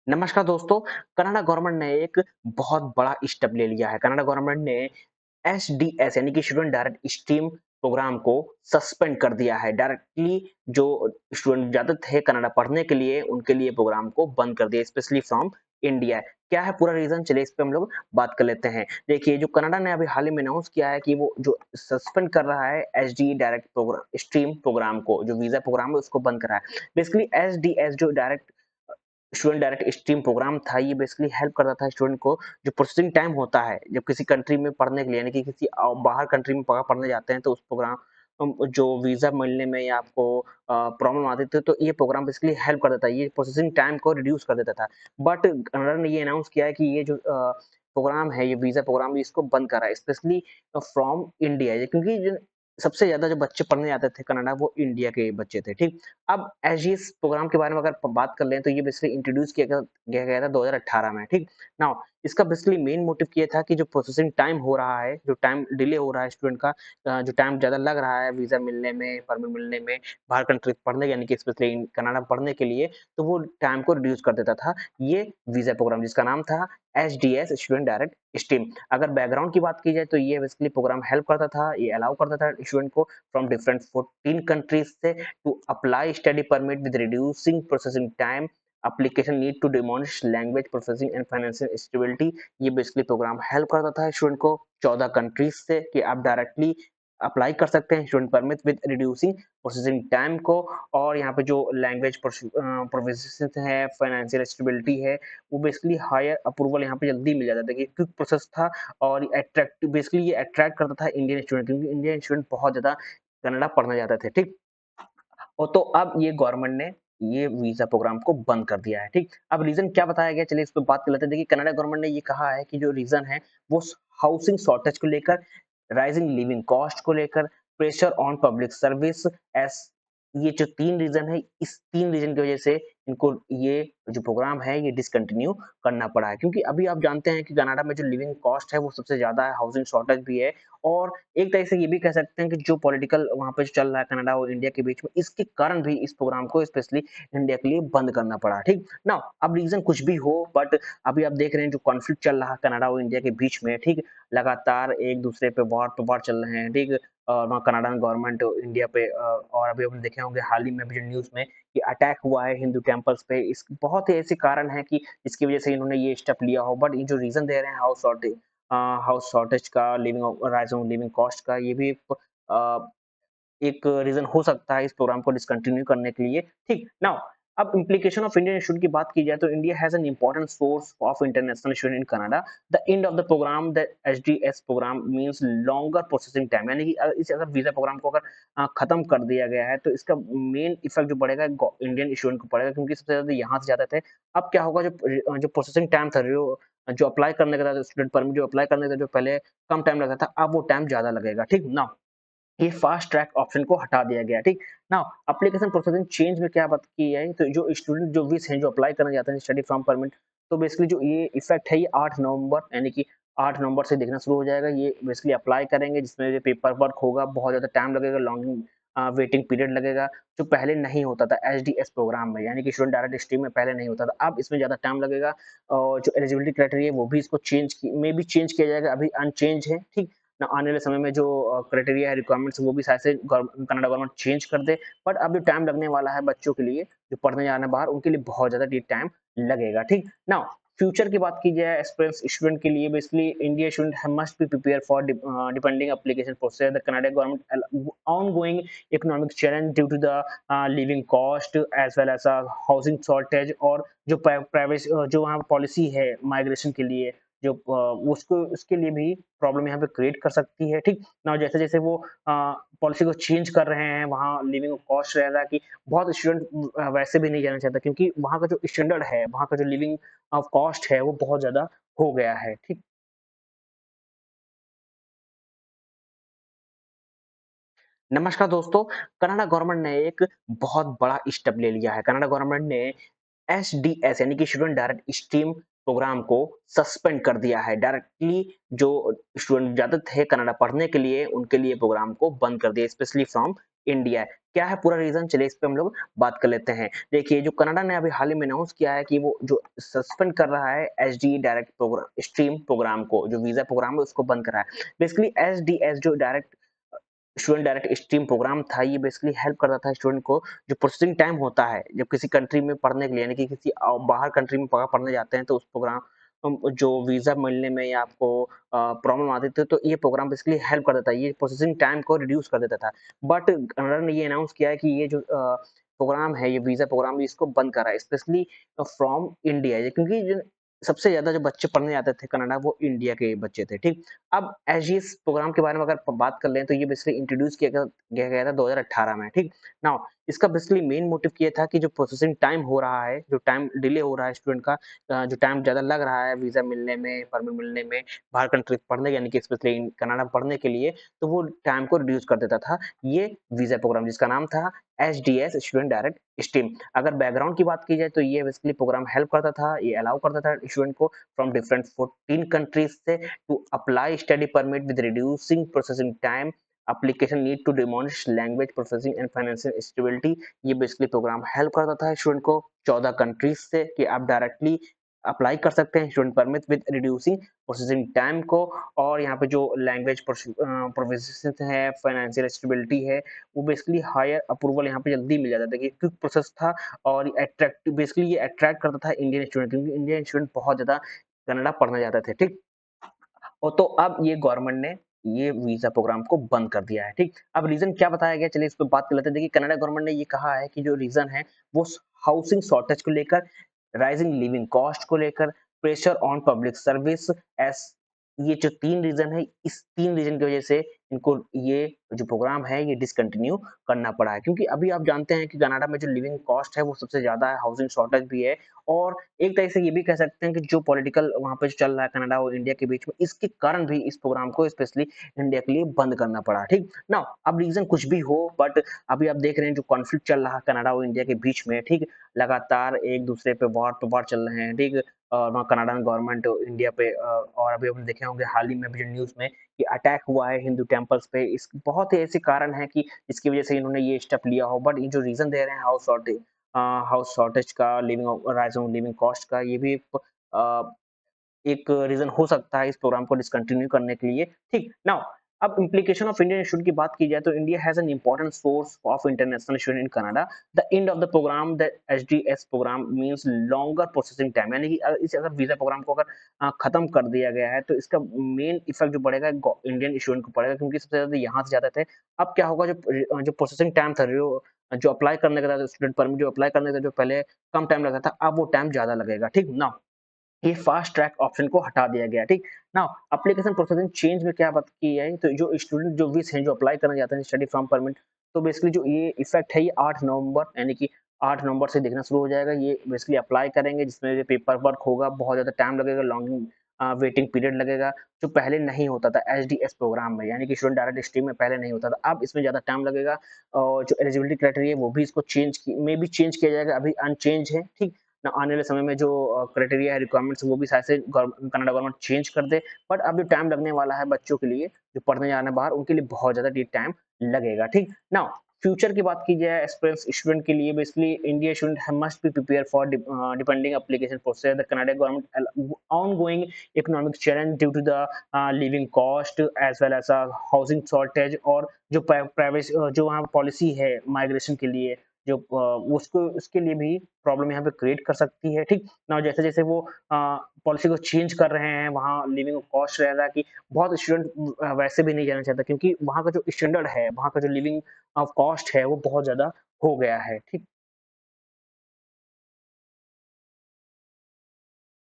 नमस्कार दोस्तों, Canada government ने एक बहुत बड़ा स्टेप ले लिया है। कनाडा गवर्नमेंट ने एसडीएस यानी कि स्टूडेंट डायरेक्ट स्ट्रीम प्रोग्राम को सस्पेंड कर दिया है। डायरेक्टली जो स्टूडेंट जाते थे कनाडा पढ़ने के लिए, उनके लिए प्रोग्राम को बंद कर दिया, स्पेशली फ्रॉम इंडिया। क्या है पूरा रीज़न? चलिए इस पे हम लोग बात कर लेते हैं। देखिए, जो कनाडा ने अभी हाल ही में अनाउंस किया है कि वो जो सस्पेंड कर रहा है एसडी डायरेक्ट स्ट्रीम प्रोग्राम को, जो वीज़ा प्रोग्राम है उसको बंद कर रहा है। बेसिकली एसडीएस जो direct student direct stream programme था, ये बेसिकली हेल्प करता था स्टूडेंट को। जो प्रोसेसिंग टाइम होता है जब किसी कंट्री में पढ़ने के लिए, यानी कि किसी बाहर कंट्री में पढ़ने जाते हैं, तो उस प्रोग्राम जो वीजा मिलने में या आपको प्रॉब्लम आती थी, तो ये प्रोग्राम बेसिकली हेल्प कर देता है, ये प्रोसेसिंग टाइम को रिड्यूस कर देता था। बट कनाडा ने ये अनाउंस किया है कि ये जो प्रोग्राम है, ये वीजा प्रोग्राम, इसको बंद करा है, स्पेशली फ्रॉम इंडिया, क्योंकि सबसे ज्यादा जो बच्चे पढ़ने जाते थे कनाडा, वो इंडिया के बच्चे थे। ठीक, अब एसजीएस प्रोग्राम के बारे में अगर बात कर लें, तो ये बेसिकली इंट्रोड्यूस किया गया था 2018 में। ठीक, नाउ इसका बेसिकली मेन मोटिव ये था कि जो प्रोसेसिंग टाइम हो रहा है, जो टाइम डिले हो रहा है स्टूडेंट का, जो टाइम ज़्यादा लग रहा है वीज़ा मिलने में, परमिट मिलने में, बाहर कंट्री पढ़ने यानी कि स्पेशली कनाडा पढ़ने के लिए, तो वो टाइम को रिड्यूस कर देता था ये वीज़ा प्रोग्राम, जिसका नाम था एसडीएस स्टूडेंट डायरेक्ट स्ट्रीम। अगर बैकग्राउंड की बात की जाए, तो ये बेसिकली प्रोग्राम हेल्प करता था, ये अलाउ करता था स्टूडेंट को फ्रॉम डिफरेंट 14 कंट्रीज से to apply study permit with reducing processing time. Application need to demolish language processing and financial stability. ये बेसिकली प्रोग्राम हेल्प करता था स्टूडेंट को 14 कंट्रीज से कि आप डायरेक्टली अप्लाई कर सकते हैं student permit with reducing processing time को। और यहाँ पे जो लैंग्वेज प्रोफिशिएंसी है, फाइनेंशियल स्टेबिलिटी है, वो बेसिकली हायर अप्रूवल यहाँ पे जल्दी मिल जाता था, कि क्विक प्रोसेस था। और अट्रैक्टिव, बेसिकली ये अट्रैक्ट करता था इंडियन स्टूडेंट, क्योंकि इंडियन स्टूडेंट बहुत ज्यादा कनाडा पढ़ने जाते थे। ठीक, और तो अब ये गवर्नमेंट ने ये वीज़ा प्रोग्राम को बंद कर दिया है, ठीक? अब रीज़न क्या बताया गया, चलिए इस पे बात कर लेते हैं। देखिए, कनाडा गवर्नमेंट ने ये कहा है कि जो रीज़न है, वो हाउसिंग शॉर्टेज को लेकर, राइजिंग लिविंग कॉस्ट को लेकर, pressure on public service, S ये जो 3 रीज़न है, इस 3 रीज़न की वजह से इनको ये जो प्रोग्राम है, ये डिसकंटिन्यू करना पड़ा है। क्योंकि अभी आप जानते हैं कि कनाडा में जो लिविंग कॉस्ट है, वो सबसे ज़्यादा है, हाउसिंग शॉर्टेज भी है। और एक तरह से ये भी कह सकते हैं कि जो पॉलिटिकल वहाँ पे चल रहा है कनाडा और इंडिया के बीच में, इसके कारण भी इस प्रोग्राम को स्पेशली इंडिया के लिए बंद करना पड़ा। ठीक, नाउ अब रीजन कुछ भी हो, बट अभी आप देख रहे हैं जो कॉन्फ्लिक्ट चल रहा है कनाडा और इंडिया के बीच में, ठीक, लगातार एक दूसरे पे वार चल रहे हैं। ठीक, वहाँ कनाडान गवर्नमेंट इंडिया पे, और अभी आपने देखे होंगे हाल ही में भी जो न्यूज में कि अटैक हुआ है हिंदू टेम्पल्स पे, इस बहुत ही ऐसे कारण है कि इसकी वजह से इन्होंने ये स्टेप लिया हो। बट ये जो रीजन दे रहे हैं हाउस शॉर्टेज का, राइज ऑन लिविंग कॉस्ट का, ये भी अ, एक रीज़न हो सकता है इस प्रोग्राम को डिसकंटिन्यू करने के लिए। ठीक, नाउ अब इम्प्लीकेशन ऑफ इंडियन स्टूडेंट की बात की जाए, तो India has an important source of international student in Canada. The end of the programme, the SDS programme means longer processing time, यानी कि इस अगर वीज़ा प्रोग्राम को अगर खत्म कर दिया गया है, तो इसका मेन इफेक्ट जो पड़ेगा इंडियन स्टूडेंट को पड़ेगा, क्योंकि सबसे ज़्यादा यहाँ से जाते थे। अब क्या होगा, जो प्रोसेसिंग टाइम था, जो अप्लाई करने का था, स्टूडेंट परमिट जो अप्लाई करने का जो पहले कम टाइम लगता था, अब वो टाइम ज़्यादा लगेगा। ठीक, नाउ ये फास्ट ट्रैक ऑप्शन को हटा दिया गया, ठीक। नाउ एप्लीकेशन प्रोसेसिंग चेंज में क्या बात की है, तो जो स्टूडेंट जो विश हैं, जो अप्लाई करने जाते हैं स्टडी फ्रॉम परमिट, तो बेसिकली जो ये इफेक्ट है, ये 8 नवंबर, यानी कि 8 नवंबर से दिखना शुरू हो जाएगा। ये बेसिकली अप्लाई करेंगे, जिसमें ये पेपर वर्क होगा, बहुत ज़्यादा टाइम लगेगा, लॉन्ग वेटिंग पीरियड लगेगा, जो पहले नहीं होता था एसडीएस प्रोग्राम में, यानी कि स्टूडेंट डायरेक्ट स्ट्रीम में पहले नहीं होता था, अब इसमें ज़्यादा टाइम लगेगा। और जो एलिजिबिलिटी क्राइटेरिया है, वो भी इसको चेंज किया जाएगा, अभी अनचेंज है, ठीक। ना आने वाले समय में जो क्राइटेरिया है, रिक्वायरमेंट्स, वो भी शायद से कनाडा गवर्नमेंट चेंज कर दे। बट अब जो टाइम लगने वाला है बच्चों के लिए, जो पढ़ने जा रहे हैं बाहर, उनके लिए बहुत ज़्यादा ये टाइम लगेगा, ठीक। नाउ फ्यूचर की बात की जाए, एक्सपीरियंस स्टूडेंट के लिए, basically India student must be prepare for depending application process, the Canada government ongoing economic challenge due to the living cost as well as housing shortage, और जो प्राइवेट जो वहाँ पॉलिसी है माइग्रेशन के लिए, जो उसको उसके लिए भी प्रॉब्लम यहाँ पे क्रिएट कर सकती है, ठीक। ना जैसे जैसे वो पॉलिसी को चेंज कर रहे हैं, वहाँ लिविंग कॉस्ट रहेगा कि बहुत स्टूडेंट वैसे भी नहीं जाना चाहता, क्योंकि वहाँ का जो स्टैंडर्ड है, वहाँ का जो लिविंग कॉस्ट है, वो बहुत ज्यादा हो गया है, ठीक। नमस्कार दोस्तों, कनाडा गवर्नमेंट ने एक बहुत बड़ा स्टेप ले लिया है। कनाडा गवर्नमेंट ने एसडीएस यानी कि स्टूडेंट डायरेक्ट स्ट्रीम प्रोग्राम को सस्पेंड कर दिया है। डायरेक्टली जो स्टूडेंट जाते थे कनाडा पढ़ने के लिए, उनके लिए प्रोग्राम को बंद कर दिया, स्पेशली फ्रॉम इंडिया है। क्या है पूरा रीज़न चलिए इस पे हम लोग बात कर लेते हैं। देखिए जो कनाडा ने अभी हाल ही में अनाउंस किया है कि वो जो सस्पेंड कर रहा है एसडी डायरेक्ट स्ट्रीम प्रोग्राम को, जो वीज़ा प्रोग्राम है उसको बंद कर रहा है। बेसिकली एसडीएस जो direct student direct stream programme था, ये बेसिकली हेल्प करता था स्टूडेंट को। जो प्रोसेसिंग टाइम होता है जब किसी कंट्री में पढ़ने के लिए, यानी कि किसी बाहर कंट्री में पढ़ने जाते हैं, तो उस प्रोग्राम जो वीज़ा मिलने में या आपको प्रॉब्लम आती थी, तो ये प्रोग्राम बेसिकली हेल्प कर देता है, ये प्रोसेसिंग टाइम को रिड्यूस कर देता था। बट कनाडा ने ये अनाउंस किया है कि ये जो प्रोग्राम है, ये वीज़ा प्रोग्राम इसको बंद कर रहा है, स्पेशली फ्रॉम इंडिया, ये क्योंकि जो सबसे ज़्यादा जो बच्चे पढ़ने जाते थे कनाडा, वो इंडिया के बच्चे थे, ठीक? अब एसजीएस प्रोग्राम के बारे में अगर बात कर लें, तो ये बेसिकली इंट्रोड्यूस किया गया था 2018 में, ठीक? नाउ इसका बेसिकली मेन मोटिव ये था कि जो प्रोसेसिंग टाइम हो रहा है, जो टाइम डिले हो रहा है स्टूडेंट का, जो टाइम ज़्यादा लग रहा है वीज़ा मिलने में, परमिट मिलने में, बाहर कंट्री पढ़ने यानी कि स्पेशली कनाडा पढ़ने के लिए, तो वो टाइम को रिड्यूस कर देता था ये वीज़ा प्रोग्राम, जिसका नाम था एसडीएस स्टूडेंट डायरेक्ट स्ट्रीम। अगर बैकग्राउंड की बात की जाए, तो ये बेसिकली प्रोग्राम हेल्प करता था, ये अलाउ करता था स्टूडेंट को फ्रॉम डिफरेंट 14 कंट्रीज से to apply study permit with reducing processing time. Application need to demonstrate language processing and financial stability. ये बेसिकली प्रोग्राम हेल्प करता था स्टूडेंट को 14 कंट्रीज से कि आप डायरेक्टली अप्लाई कर सकते हैं student permit with reducing processing time को। और यहाँ पे जो लैंग्वेज प्रोफिशिएंसी है, फाइनेंशियल स्टेबिलिटी है, वो बेसिकली हायर अप्रूवल यहाँ पे जल्दी मिल जाता था, कि क्विक प्रोसेस था। और अट्रैक्टिव बेसिकली ये अट्रैक्ट करता था इंडियन स्टूडेंट, क्योंकि इंडियन स्टूडेंट बहुत ज़्यादा कनाडा पढ़ने जाते थे, ठीक? और तो अब ये गवर्नमेंट ने ये वीज़ा प्रोग्राम को बंद कर दिया है, ठीक? अब रीज़न क्या बताया गया, चलिए इस पे बात कर लेते हैं। देखिए कनाडा गवर्नमेंट ने ये कहा है कि जो रीज़न है वो हाउसिंग शॉर्टेज को लेकर, राइजिंग लिविंग कॉस्ट को लेकर, pressure on public service, S ये जो 3 रीज़न है, इस 3 रीज़न की वज़ह से इनको ये जो प्रोग्राम है ये डिसकंटिन्यू करना पड़ा है। क्योंकि अभी आप जानते हैं कि कनाडा में जो लिविंग कॉस्ट है वो सबसे ज़्यादा है, हाउसिंग शॉर्टेज भी है। और एक तरह से ये भी कह सकते हैं कि जो पॉलिटिकल वहाँ पे जो चल रहा है कनाडा और इंडिया के बीच में, इसके कारण भी इस प्रोग्राम को स्पेशली इंडिया के लिए बंद करना पड़ा, ठीक? नाउ अब रीज़न कुछ भी हो, बट अभी आप देख रहे हैं जो कॉन्फ्लिक्ट चल रहा है कनाडा और इंडिया के बीच में, ठीक? लगातार एक-दूसरे पे वार पे वार चल रहे हैं, ठीक? वहाँ कनाडान गवर्नमेंट इंडिया पे और अभी आपने देखे होंगे हाल ही में भी जो न्यूज़ में कि अटैक हुआ है हिंदू टेम्पल्स पे, इस बहुत ही ऐसे कारण हैं कि जिसकी वज़ह से इन्होंने ये स्टेप लिया हो। बट ये जो रीज़न दे रहे हैं हाउस शॉर्टेज का, राइज़ ऑन लिविंग कॉस्ट का, ये भी अ, एक रीज़न हो सकता है इस प्रोग्राम को डिसकंटिन्यू करने के लिए, ठीक। नाउ अब इम्प्लीकेशन ऑफ इंडियन स्टूडेंट की बात की जाए, तो India has an important source of international student in Canada. The end of the programme, the HDS programme means longer processing time, यानी कि इस अगर वीज़ा प्रोग्राम को अगर खत्म कर दिया गया है, तो इसका मेन इफेक्ट जो पड़ेगा इंडियन स्टूडेंट को पड़ेगा, क्योंकि सबसे ज़्यादा यहाँ से जाते थे। अब क्या होगा, जो प्रोसेसिंग टाइम था, जो अप्लाई करने का था, स्टूडेंट परमिट जो अप्लाई करने का जो पहले कम टाइम लगता था, अब वो टाइम ज़्यादा लगेगा, ठीक। नाउ ये फास्ट ट्रैक ऑप्शन को हटा दिया गया है, ठीक। नाउ एप्लीकेशन प्रोसेसिंग चेंज में क्या बात की है, तो जो स्टूडेंट जो विश हैं, जो अप्लाई करना चाहते हैं स्टडी फ्रॉम परमिट, तो बेसिकली जो ये इफेक्ट है, ये 8 नवंबर, यानी कि 8 नवंबर से दिखना शुरू हो जाएगा। ये बेसिकली अप्लाई करेंगे, जिसमें पेपर वर्क होगा, बहुत ज़्यादा टाइम लगेगा, लॉन्ग वेटिंग पीरियड लगेगा, जो पहले नहीं होता था एचडीएस प्रोग्राम में, यानी कि स्टूडेंट डायरेक्ट स्ट्रीम में पहले नहीं होता था, अब इसमें ज़्यादा टाइम लगेगा। और जो एलिजिबिलिटी क्राइटेरिया है वो भी इसको चेंज किया जाएगा, अभी अनचेंज है, ठीक। ना आने वाले समय में जो क्राइटेरिया है, रिक्वायरमेंट्स, वो भी शायद से कनाडा गवर्नमेंट चेंज कर दे। बट अब जो टाइम लगने वाला है बच्चों के लिए, जो पढ़ने जाना है बाहर, उनके लिए बहुत ज़्यादा ये टाइम लगेगा, ठीक। नाउ फ्यूचर की बात की जाए, एक्सपीरियंस स्टूडेंट के लिए basically India student must be prepare for depending application process, the Canadian government ongoing economic challenge due to the living cost as well as housing shortage, और जो प्राइवेट जो वहाँ पॉलिसी है माइग्रेशन के लिए, जो उसको उसके लिए भी प्रॉब्लम यहाँ पे क्रिएट कर सकती है, ठीक। ना जैसे-जैसे वो पॉलिसी को चेंज कर रहे हैं, वहाँ लिविंग कॉस्ट रहेगा कि बहुत स्टूडेंट वैसे भी नहीं जाना चाहता, क्योंकि वहाँ का जो स्टैंडर्ड है, वहाँ का जो लिविंग कॉस्ट है, वो बहुत ज़्यादा हो गया है, ठीक।